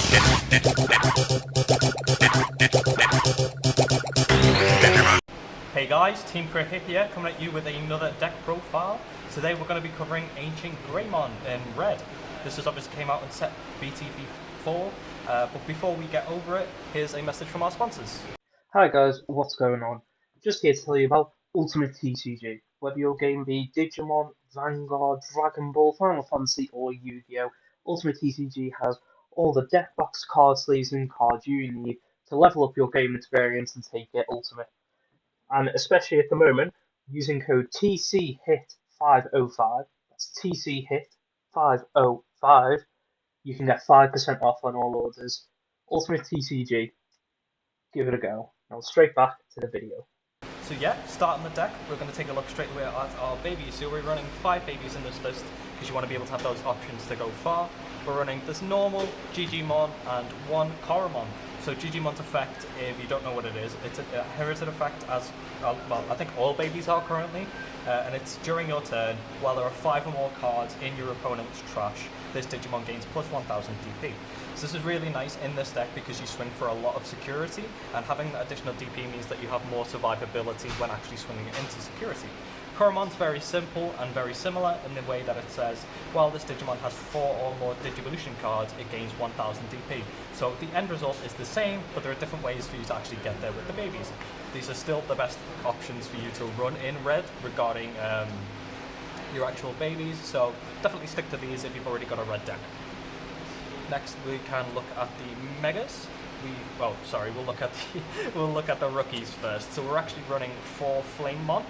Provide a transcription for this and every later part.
Hey guys, Team Cricket here, coming at you with another deck profile. Today we're going to be covering Ancient Greymon in red. This has obviously came out in set BTV4, but before we get over it, here's a message from our sponsors. Hi guys, what's going on? Just here to tell you about Ultimate TCG. Whether your game be Digimon, Vanguard, Dragon Ball, Final Fantasy, or Yu-Gi-Oh!, Ultimate TCG has all the deck box, card sleeves, and cards you need to level up your game experience and take it ultimate. And especially at the moment, using code TCHIT505, that's TCHIT505, you can get 5% off on all orders. Ultimate TCG, give it a go. Now straight back to the video. So yeah, starting the deck, we're going to take a look straight away at our babies. So we're running 5 babies in this list, because you want to be able to have those options to go far. We're running this normal Digimon and 1 Coromon. So Digimon's effect, if you don't know what it is, it's an inherited effect as, well, I think all babies are currently, and it's during your turn, while there are 5 or more cards in your opponent's trash, this Digimon gains plus 1000 DP. So this is really nice in this deck because you swing for a lot of security, and having that additional DP means that you have more survivability when actually swinging into security. Coromon's very simple and very similar in the way that it says, while this Digimon has 4 or more Digivolution cards, it gains 1000 DP. So the end result is the same, but there are different ways for you to actually get there with the babies. These are still the best options for you to run in red regarding your actual babies, so definitely stick to these if you've already got a red deck. Next we can look at the megas. We'll look at the rookies first. So we're actually running 4 Flamemon.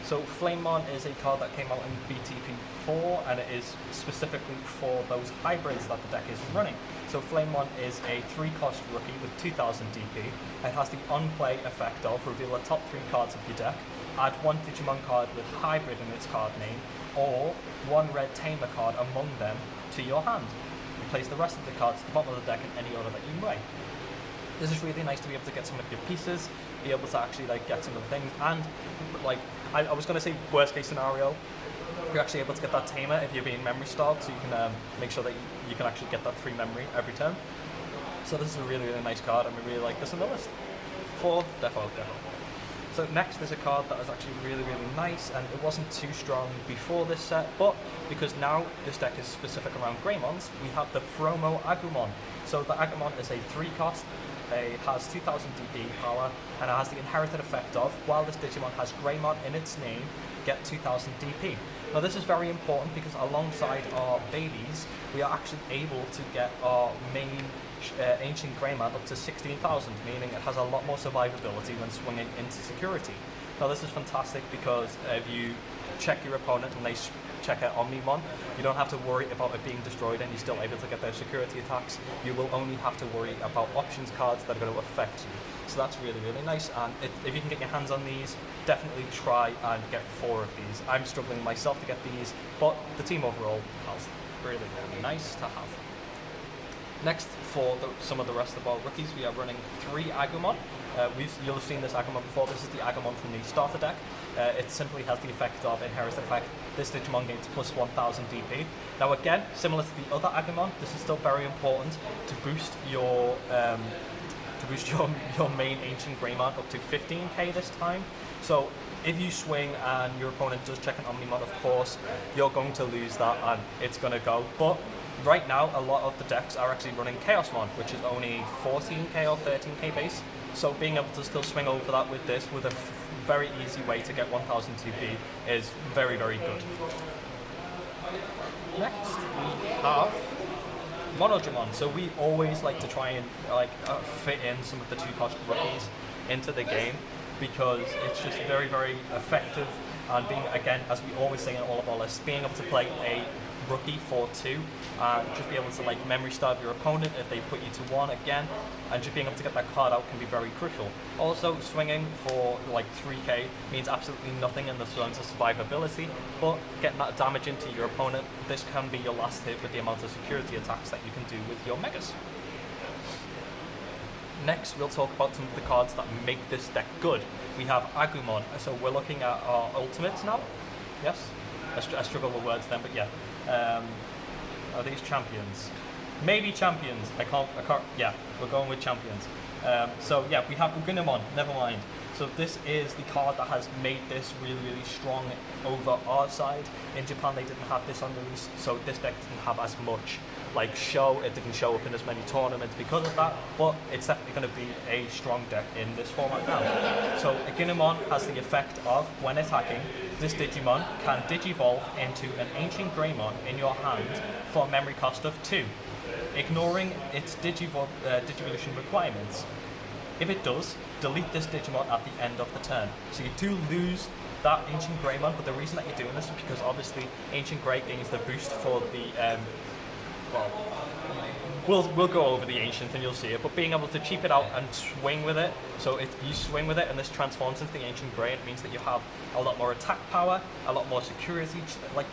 So Flamemon is a card that came out in BTV4, and it is specifically for those hybrids that the deck is running. So Flamemon is a 3-cost rookie with 2000 DP. It has the on-play effect of reveal the top 3 cards of your deck, add 1 Digimon card with hybrid in its card name, or 1 red Tamer card among them to your hand. Place the rest of the cards at the bottom of the deck in any order that you may. This is really nice to be able to get some of your pieces, be able to actually get some of the things, and I was going to say worst case scenario, you're actually able to get that Tamer if you're being memory starved, so you can make sure that you can actually get that 3 memory every turn. So this is a really, really nice card, and we really like this in the list. 4, defo. So next there's a card that is actually really, really nice, and it wasn't too strong before this set, but because now this deck is specific around Greymons, we have the Fromo Agumon. So the Agumon is a 3-cost, it has 2000 DP power, and it has the inherited effect of, while this Digimon has Greymon in its name, get 2000 DP. Now this is very important because alongside our babies, we are actually able to get our main Ancient Greymon up to 16,000, meaning it has a lot more survivability when swinging into security. Now this is fantastic because if you check your opponent and they check out Omnimon, you don't have to worry about it being destroyed and you're still able to get their security attacks. You will only have to worry about options cards that are going to affect you. So that's really, really nice, and if you can get your hands on these, definitely try and get 4 of these. I'm struggling myself to get these, but the team overall is really, really nice to have. Next, for some of the rest of our rookies, we are running 3 Agumon. You'll have seen this Agumon before. This is the Agumon from the starter deck. It simply has the effect of inherited effect. This Digimon gains plus 1000 DP. Now again, similar to the other Agumon, this is still very important to boost your main Ancient Greymon up to 15k this time. So if you swing and your opponent does check an Omnimon, of course, you're going to lose that and it's going to go. But right now, a lot of the decks are actually running Chaosmon, which is only 14k or 13k base. So being able to still swing over that with this, with a very easy way to get 1000 TP, is very, very good. Next, we have Monodramon. So we always like to try and fit in some of the 2-cost rookies into the game because it's just very, very effective. And being, again, as we always say in all of our lists, being able to play a rookie for 2 and just be able to memory starve your opponent if they put you to 1 again, and just being able to get that card out can be very crucial. Also, swinging for 3k means absolutely nothing in the terms of survivability, but getting that damage into your opponent, this can be your last hit with the amount of security attacks that you can do with your megas. Next, we'll talk about some of the cards that make this deck good. We have Agumon, so we're looking at our ultimates now. Yes? I struggle with words then, but yeah. Are these champions? Maybe champions. I can't. Yeah, we're going with champions. So yeah, we have Greymon. Never mind. So this is the card that has made this really strong over our side. In Japan, they didn't have this on release, so this deck didn't have as much show. It didn't show up in as many tournaments because of that. But it's definitely going to be a strong deck in this format now. So Greymon has the effect of when attacking, this Digimon can Digivolve into an Ancient Greymon in your hand for a memory cost of 2. Ignoring its Digivolution requirements. If it does, delete this Digimon at the end of the turn. So you do lose that Ancient Greymon, but the reason that you're doing this is because obviously Ancient Grey gains the boost for the, we'll go over the Ancient and you'll see it, but being able to cheap it out and swing with it, so you swing with it and this transforms into the Ancient Grey, it means that you have a lot more attack power, a lot more security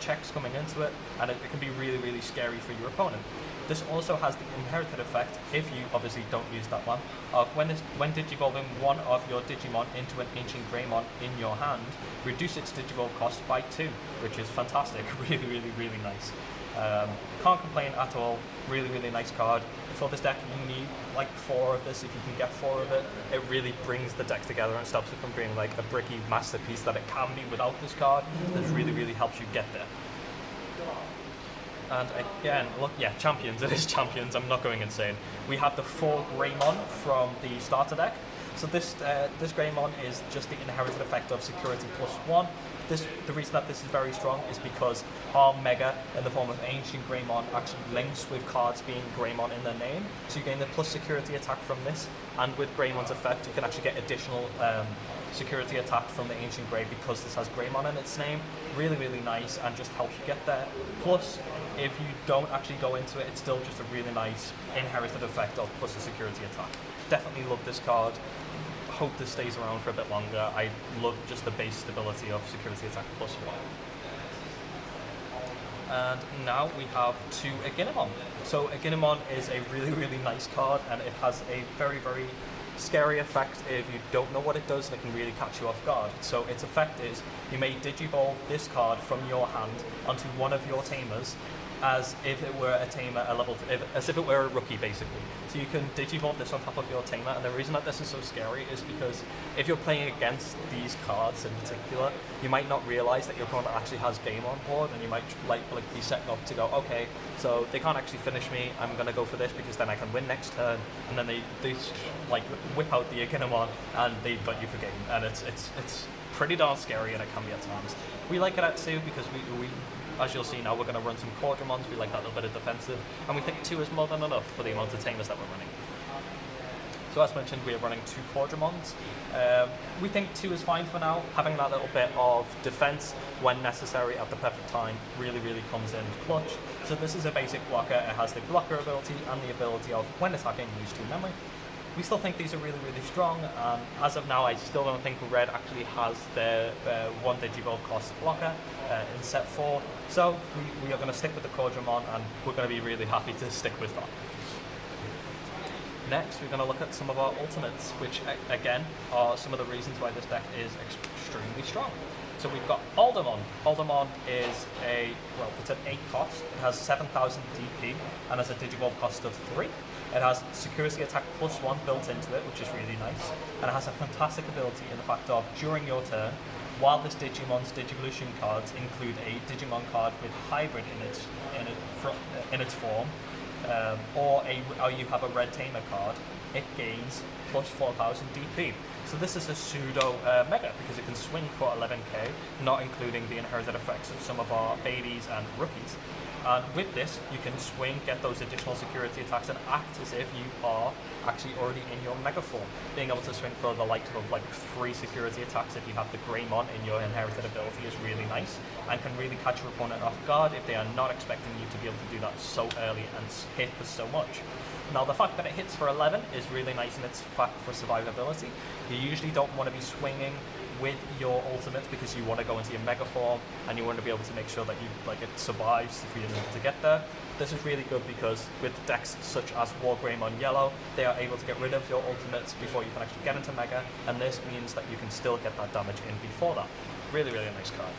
checks coming into it, and it can be really scary for your opponent. This also has the inherited effect, if you obviously don't use that one, of when digivolving one of your Digimon into an Ancient Greymon in your hand, reduce its Digivolve cost by 2, which is fantastic, really nice. Can't complain at all, really nice card. For this deck you need like 4 of this. If you can get 4 of it, it really brings the deck together and stops it from being like a bricky masterpiece that it can be without this card. This really helps you get there. And again, look, yeah, champions, it is champions, I'm not going insane. We have the 4 Greymon from the starter deck. So this Greymon is just the inherited effect of security +1. The reason that this is very strong is because our Mega in the form of Ancient Greymon actually links with cards being Greymon in their name. So you gain the plus security attack from this, and with Greymon's effect you can actually get additional security attack from the Ancient Grey because this has Greymon in its name. Really nice and just helps you get there. Plus, if you don't actually go into it, it's still just a really nice inherited effect of plus a security attack. Definitely love this card. Hope this stays around for a bit longer. I love just the base stability of security attack +1. And now we have 2 Greymon. So Greymon is a really nice card, and it has a very scary effect if you don't know what it does, and it can really catch you off guard. So its effect is you may digivolve this card from your hand onto one of your Tamers as if it were a Tamer, as if it were a rookie basically. So you can digivolve this on top of your Tamer, and the reason that this is so scary is because if you're playing against these cards in particular, you might not realize that your opponent actually has game on board, and you might like be setting up to go, okay, so they can't actually finish me, I'm gonna go for this because then I can win next turn, and then they like whip out the Greymon and they've got you for game, and it's pretty darn scary, and it can be at times. We like it at 2 because we as you'll see now, we're going to run some Quadramons. We like that little bit of defensive, and we think 2 is more than enough for the amount of Tamers that we're running. So as mentioned, we are running 2 Quadramons. We think 2 is fine for now. Having that little bit of defense when necessary at the perfect time really comes in clutch. So this is a basic blocker. It has the blocker ability and the ability of, when attacking, use 2 memory. We still think these are really strong. As of now, I still don't think Red actually has their 1 Digivolve cost blocker in set 4. So we are going to stick with the Quadramon, and we're going to be really happy to stick with that. Next, we're going to look at some of our ultimates, which again are some of the reasons why this deck is extremely strong. So we've got Aldermon. Aldermon is it's an 8 cost. It has 7,000 DP and has a Digivolve cost of 3. It has security attack +1 built into it, which is really nice. And it has a fantastic ability in the fact of, during your turn, while this Digimon's Digivolution cards include a Digimon card with Hybrid in its form, or you have a Red Tamer card, it gains plus 4,000 DP. So this is a pseudo Mega because it can swing for 11k, not including the inherited effects of some of our babies and rookies. And with this, you can swing, get those additional security attacks, and act as if you are actually already in your Mega form. Being able to swing for the likes of like 3 security attacks if you have the Greymon in your inherited ability is really nice, and can really catch your opponent off guard if they are not expecting you to be able to do that so early and hit for so much. Now the fact that it hits for 11 is really nice in its fact for survivability. You usually don't want to be swinging with your ultimate because you want to go into your Mega form, and you want to be able to make sure that it survives if you're able to get there. This is really good because with decks such as War Greymon Yellow, they are able to get rid of your ultimates before you can actually get into Mega, and this means that you can still get that damage in before that. Really nice card.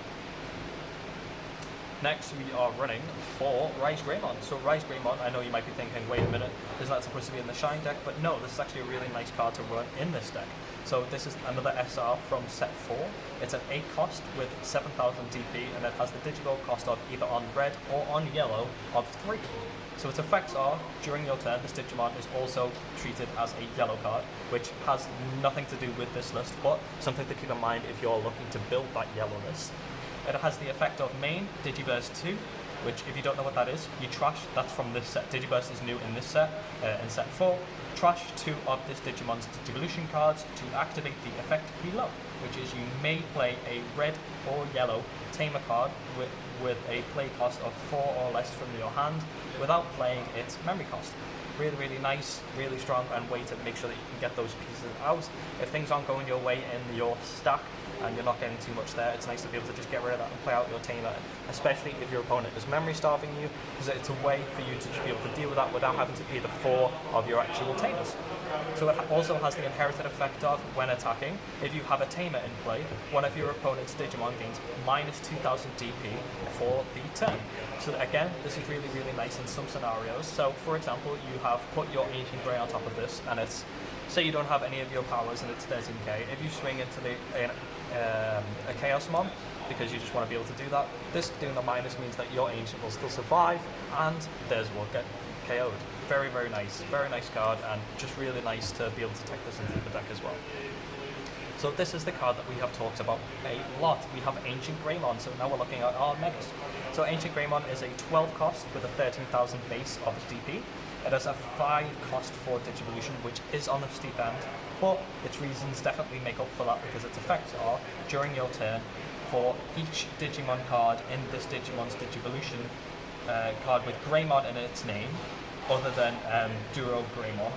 Next, we are running for Rise Greymon. So Rise Greymon, I know you might be thinking, wait a minute, isn't that supposed to be in the Shine deck? But no, this is actually a really nice card to run in this deck. So this is another SR from set 4. It's an 8 cost with 7,000 DP, and it has the digital cost of either on red or on yellow of 3. So its effects are, during your turn, this Digimon is also treated as a yellow card, which has nothing to do with this list, but something to keep in mind if you're looking to build that yellow list. It has the effect of main, Digiburst 2, which if you don't know what that is, you trash, that's from this set. Digiburst is new in this set, in set 4. Trash 2 of this Digimon's Digivolution cards to activate the effect below, which is you may play a red or yellow Tamer card with a play cost of 4 or less from your hand without playing its memory cost. Really, really nice, really strong, and way to make sure that you can get those pieces out. If things aren't going your way in your stack and you're not getting too much there, it's nice to be able to just get rid of that and play out your Tamer, especially if your opponent is memory starving you, because it's a way for you to just be able to deal with that without having to pay the 4 of your actual Tamers. So it also has the inherited effect of, when attacking, if you have a Tamer in play, one of your opponent's Digimon gains minus 2,000 DP for the turn. So again, this is really, really nice in some scenarios. So for example, you have put your Ancient Grey on top of this, and it's, say you don't have any of your powers and it's 13k, if you swing into a Chaos Mon, because you just want to be able to do that, this doing the minus means that your Ancient will still survive, and theirs will get KO'd. Very, very nice card, and just really nice to be able to take this into the deck as well. So this is the card that we have talked about a lot. We have Ancient Greymon, so now we're looking at our megas. So Ancient Greymon is a 12 cost with a 13,000 base of DP. It has a 5 cost for Digivolution, which is on the steep end, but its reasons definitely make up for that because its effects are, during your turn, for each Digimon card in this Digimon's Digivolution card with Greymon in its name, other than Duro Greymon,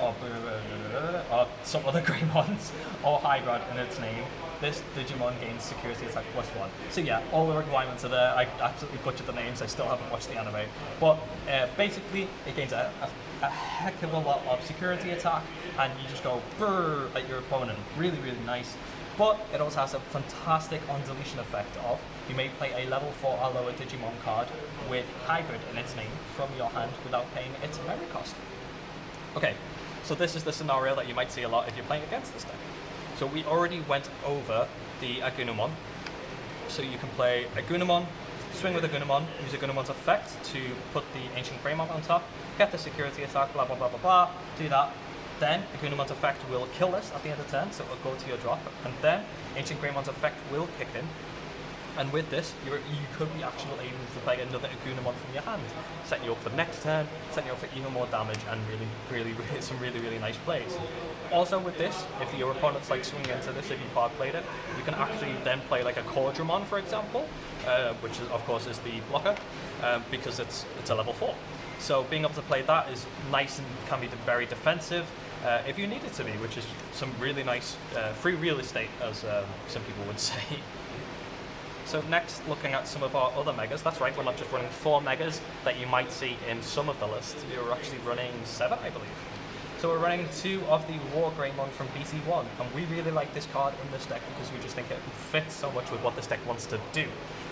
or some other Greymons, or Hybrid in its name, this Digimon gains security attack +1. So yeah, all the requirements are there. I absolutely butchered the names, I still haven't watched the anime. But basically, it gains a heck of a lot of security attack, and you just go brrr at your opponent. Really, really nice. But it also has a fantastic on-deletion effect of, you may play a level 4 or lower Digimon card with Hybrid in its name from your hand without paying its memory cost. Okay, so this is the scenario that you might see a lot if you're playing against this deck. So we already went over the Agumon. So you can play Agumon, swing with Agumon, use Agumon's effect to put the Ancient Greymon on top, get the security attack, blah blah blah blah blah, do that. Then Agumon's effect will kill this at the end of turn, so it will go to your drop, and then Ancient Greymon's effect will kick in. And with this, you could be actually able to play another Agumon from your hand, setting you up for the next turn, setting you up for even more damage, and really some really nice plays. Also with this, if your opponent's like swinging into this, if you've hard played it, you can actually then play like a Cordramon, for example, which is, of course is the blocker, because it's a level 4. So being able to play that is nice and can be very defensive if you need it to be, which is some really nice free real estate, as some people would say. So next, looking at some of our other megas. That's right, we're not just running 4 megas that you might see in some of the lists. We're actually running 7, I believe. So we're running 2 of the War Greymon from BT1, and we really like this card in this deck because we just think it fits so much with what this deck wants to do.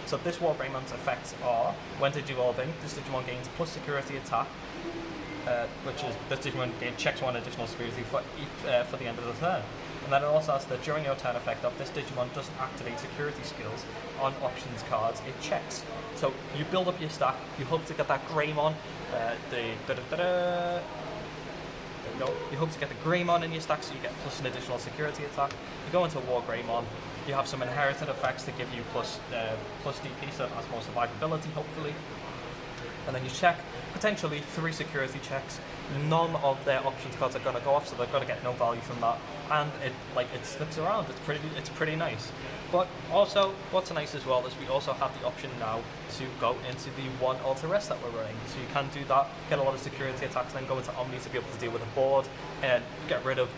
So this War Greymon's effects are, when Digivolving, this Digimon gains plus security attack, which is this Digimon checks 1 additional security for the end of the turn. And then it also has the during your turn effect of this Digimon doesn't activate security skills on options cards, it checks. So you build up your stack, you hope to get that Greymon, there we go. You hope to get the Greymon in your stack so you get plus an additional security attack. You go into War Greymon, you have some inherited effects to give you plus DP, so it has more survivability hopefully. And then you check, potentially 3 security checks. None of their options cards are going to go off, so they're going to get no value from that. And it sticks around. It's pretty nice. But also, what's nice as well is we also have the option now to go into the 1 Alter Rest that we're running. So you can do that, get a lot of security attacks, then go into Omni to be able to deal with a board and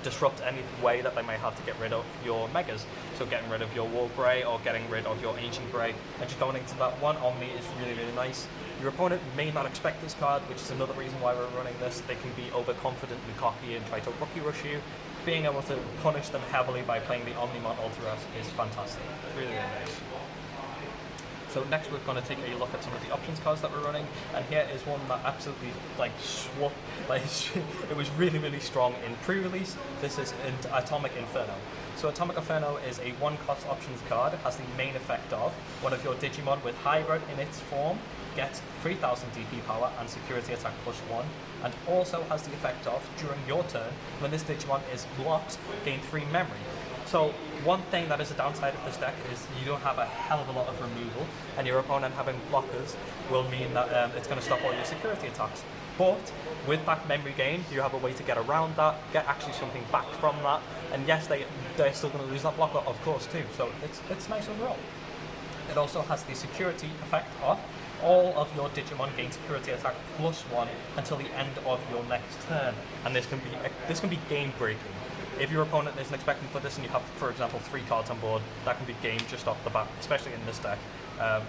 disrupt any way that they might have to get rid of your megas. So getting rid of your War Grey or getting rid of your Ancient Grey, and just going into that 1 Omni is really nice. Your opponent may not expect this card, which is another reason why we're running this. They can be overconfident and cocky and try to rookie rush you. Being able to punish them heavily by playing the Omnimon Ultra is fantastic. Really nice. So next we're going to take a look at some of the options cards that we're running, and here is one that absolutely it was really, really strong in pre-release. This is Atomic Inferno. So Atomic Inferno is a 1-cost options card. It has the main effect of one of your Digimon with hybrid in its form gets 3000 DP power and security attack +1, and also has the effect of, during your turn, when this Digimon is blocked, gain 3 memory. So one thing that is a downside of this deck is you don't have a hell of a lot of removal, and your opponent having blockers will mean that it's going to stop all your security attacks. But with that memory gain, you have a way to get around that, get actually something back from that, and yes, they're still going to lose that blocker, of course, too, so it's nice overall. It also has the security effect of all of your Digimon gain security attack +1 until the end of your next turn, and this can be game breaking. If your opponent isn't expecting for this and you have, for example, 3 cards on board, that can be game just off the bat, especially in this deck,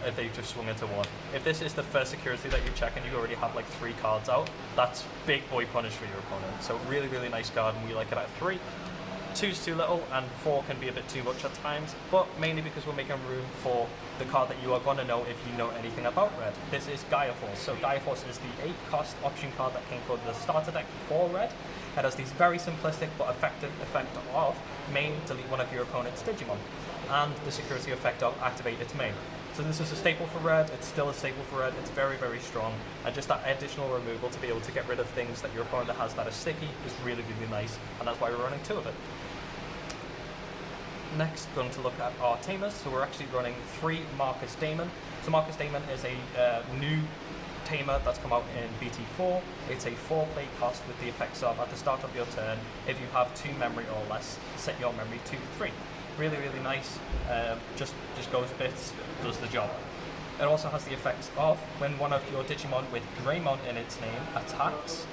if they've just swung into 1. If this is the first security that you check and you already have like 3 cards out, that's big boy punish for your opponent. So really, really nice card, and we like it at 3. 2's too little, and 4 can be a bit too much at times, but mainly because we're making room for the card that you are going to know if you know anything about red. This is Gaia Force. So Gaia Force is the 8-cost option card that came for the starter deck for red. It has these very simplistic but effective effect of main delete one of your opponent's Digimon, and the security effect of activate its main. So this is a staple for red, it's still a staple for red, it's very, very strong, and just that additional removal to be able to get rid of things that your opponent has that are sticky is really, really nice, and that's why we're running 2 of it. Next, going to look at our Tamers. So we're actually running 3 Marcus Damon. So Marcus Damon is a new Tamer that's come out in BT4. It's a 4-play cost with the effects of, at the start of your turn, if you have 2 memory or less, set your memory to 3. Really, really nice. Just goes bits, does the job. It also has the effects of when one of your Digimon with Greymon in its name attacks,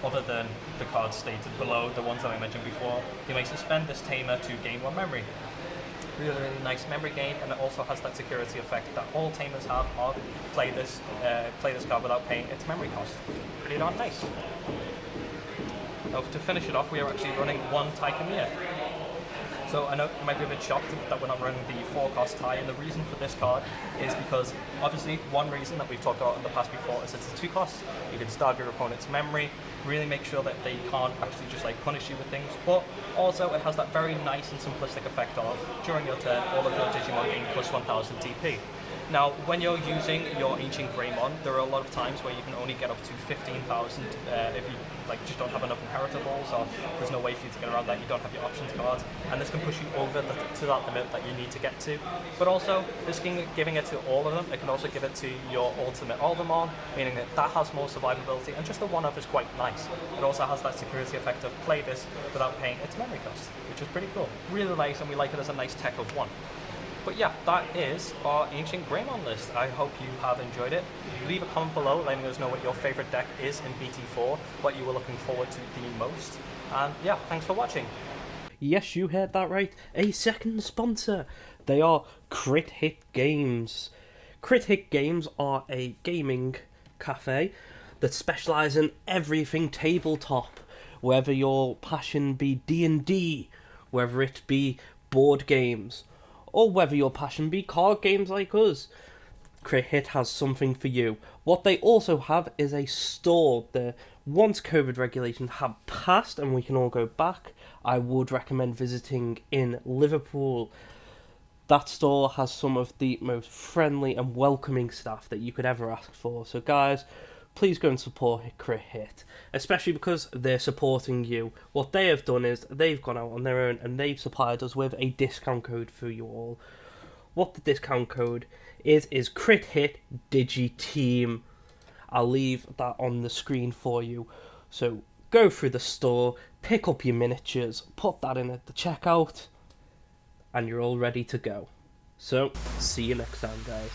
other than the cards stated below, the ones that I mentioned before, you may suspend this Tamer to gain 1 memory. Really, really nice memory gain, and it also has that security effect that all Tamers have of play this card without paying its memory cost. Pretty darn nice. Now, to finish it off, we are actually running 1 Taikamiya. So I know you might be a bit shocked that we're not running the 4-cost tie, and the reason for this card is because, obviously, one reason that we've talked about in the past before is it's a 2-cost. You can starve your opponent's memory, really make sure that they can't actually just like punish you with things, but also it has that very nice and simplistic effect of, during your turn, all of your Digimon gain +1000 DP. Now, when you're using your Ancient Greymon, there are a lot of times where you can only get up to 15,000 if you just don't have enough inheritables, or there's no way for you to get around that, you don't have your options cards, and this can push you over to that limit that you need to get to. But also, this can giving it to all of them, it can also give it to your ultimate Aldermon, meaning that has more survivability, and just the 1-off is quite nice. It also has that security effect of play this without paying its memory cost, which is pretty cool. Really nice, and we like it as a nice tech of 1. But yeah, that is our Ancient Greymon list. I hope you have enjoyed it. Leave a comment below letting us know what your favourite deck is in BT4, what you were looking forward to the most. And yeah, thanks for watching. Yes, you heard that right. A second sponsor. They are Crit Hit Games. Crit Hit Games are a gaming cafe that specialise in everything tabletop. Whether your passion be D&D, whether it be board games, or whether your passion be card games like us, Crit Hit has something for you. What they also have is a store. Once COVID regulations have passed and we can all go back, I would recommend visiting in Liverpool. That store has some of the most friendly and welcoming staff that you could ever ask for. So guys, please go and support Crit Hit, especially because they're supporting you. What they have done is they've gone out on their own and they've supplied us with a discount code for you all. What the discount code is Crit Hit DigiTeam. I'll leave that on the screen for you. So go through the store, pick up your miniatures, put that in at the checkout, and you're all ready to go. So, see you next time, guys.